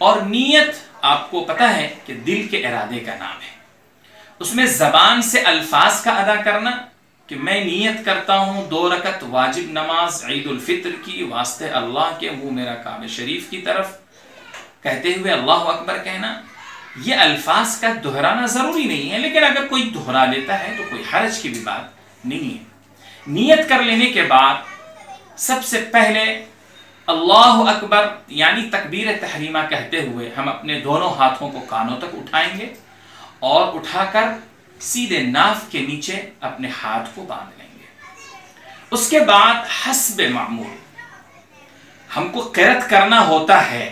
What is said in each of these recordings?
اور نیت آپ کو پتہ ہے کہ دل کے ارادے کا نام ہے، اس میں زبان سے الفاظ کا ادا کرنا کہ میں نیت کرتا ہوں 2 رکعت واجب نماز عید الفطر کی واسطے اللہ کے، منہ میرا کعبہ شریف کی طرف کہتے ہوئے اللہ اکبر کہنا، یہ الفاظ کا دہرانا ضروری نہیں ہے، لیکن اگر کوئی دہرا لیتا ہے تو کوئی حرج کی بھی بات نہیں ہے۔ نیت کر لینے کے بعد سب سے پہلے اللہ اکبر یعنی تکبیر تحریمہ کہتے ہوئے ہم اپنے دونوں ہاتھوں کو کانوں تک اٹھائیں گے اور اٹھا کر سیدھے ناف کے نیچے اپنے ہاتھ کو باندھ لیں گے۔ اس کے بعد حسب معمول ہم کو قرأت کرنا ہوتا ہے،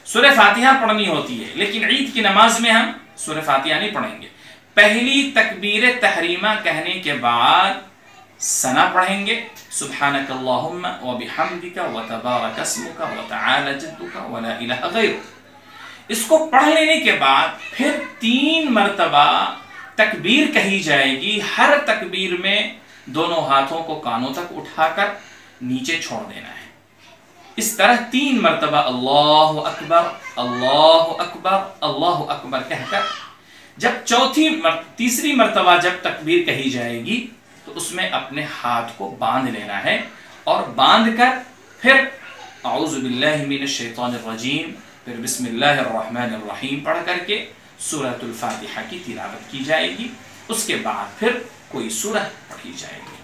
سورہ فاتحہ پڑھنی ہوتی ہے، لیکن عید کی نماز میں ہم سورہ فاتحہ نہیں پڑھیں گے۔ پہلی تکبیر تحریمہ کہنے کے بعد ثنا پڑھیں گے، سبحانک اللہم وبحمدک وتبارک اسمک وتعالی جدک ولا الہ غیرک۔ اس کو پڑھ لینے کے بعد پھر 3 مرتبہ تکبیر کہی جائے گی، ہر تکبیر میں دونوں ہاتھوں کو کانوں تک اٹھا کر نیچے چھوڑ دینا ہے۔ اس طرح 3 مرتبہ اللہ اکبر اللہ اکبر اللہ اکبر کہہ کر جب تیسری مرتبہ جب تکبیر کہی جائے گی تو اس میں اپنے ہاتھ کو باندھ لینا ہے، اور باندھ کر پھر اعوذ باللہ من الشیطان الرجیم، پھر بسم اللہ الرحمن الرحیم پڑھ کر کے سورۃ الفاتحہ کی تلاوت کی جائے گی۔ اس کے بعد پھر کوئی سورہ پڑھی جائے گی۔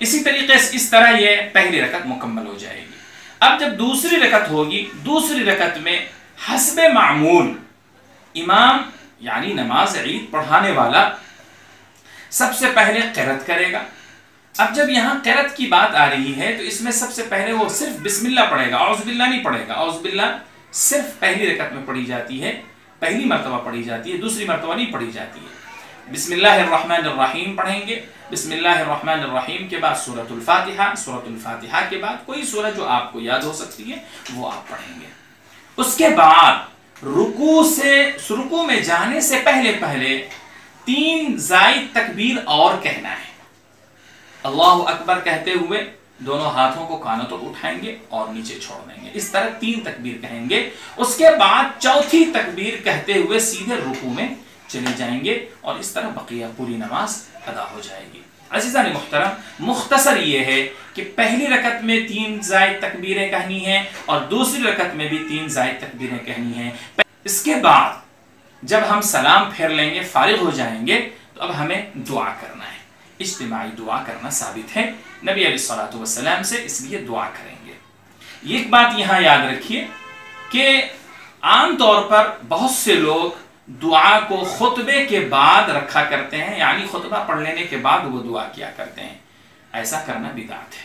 اسی طریقے سے اس طرح یہ پہلی رکعت مکمل ہو جائے گی۔ اب جب دوسری رکعت ہوگی، دوسری رکعت میں حسب معمول امام یعنی نماز عید پڑھانے والا سب سے پہلے قرأت کرے گا۔ اب جب یہاں قرأت کی بات آ رہی ہے تو اس میں سب سے پہلے وہ صرف بسم اللہ پڑھے گا، اعوذ باللہ نہیں پڑھے گا۔ اعوذ باللہ صرف پہلی رکعت میں پڑھی جاتی ہے، پہلی مرتبہ پڑھی جاتی ہے، دوسری مرتبہ نہیں پڑھی جاتی ہے۔ بسم اللہ الرحمن الرحیم پڑھیں گے، بسم اللہ الرحمن الرحیم کے بعد سورۃ الفاتحہ، سورۃ الفاتحہ کے بعد کوئی سورہ جو آپ کو یاد ہو سکتی ہے وہ آپ پڑھیں گے۔ اس کے بعد رکوع میں جانے سے پہلے 3 زائد تکبیر اور کہنا ہے۔ اللہ اکبر کہتے ہوئے دونوں ہاتھوں کو کانوں تک اٹھائیں گے اور نیچے چھوڑ دیں گے، اس طرح 3 تکبیر کہیں گے۔ اس کے بعد چوتھی تکبیر کہتے ہوئے سیدھے رکوع میں چلے جائیں گے، اور اس طرح بقیہ پوری نماز ادا ہو جائے گی۔ عزیزان محترم، مختصر یہ ہے کہ پہلی رکعت میں 3 زائد تکبیریں کہنی ہیں اور دوسری رکعت میں بھی 3 زائد تکبیریں کہنی ہیں۔ اس کے بعد جب ہم سلام پھیر لیں گے، فارغ ہو جائیں گے، تو اب ہمیں دعا کرنا ہے۔ اجتماعی دعا کرنا ثابت ہے نبی علیہ الصلوۃ والسلام سے، اس لیے دعا کریں گے۔ ایک بات یہاں یاد رکھیے کہ عام طور پر بہت سے لوگ دعا کو خطبے کے بعد رکھا کرتے ہیں، یعنی خطبہ پڑھ لینے کے بعد وہ دعا کیا کرتے ہیں، ایسا کرنا بدعت ہے۔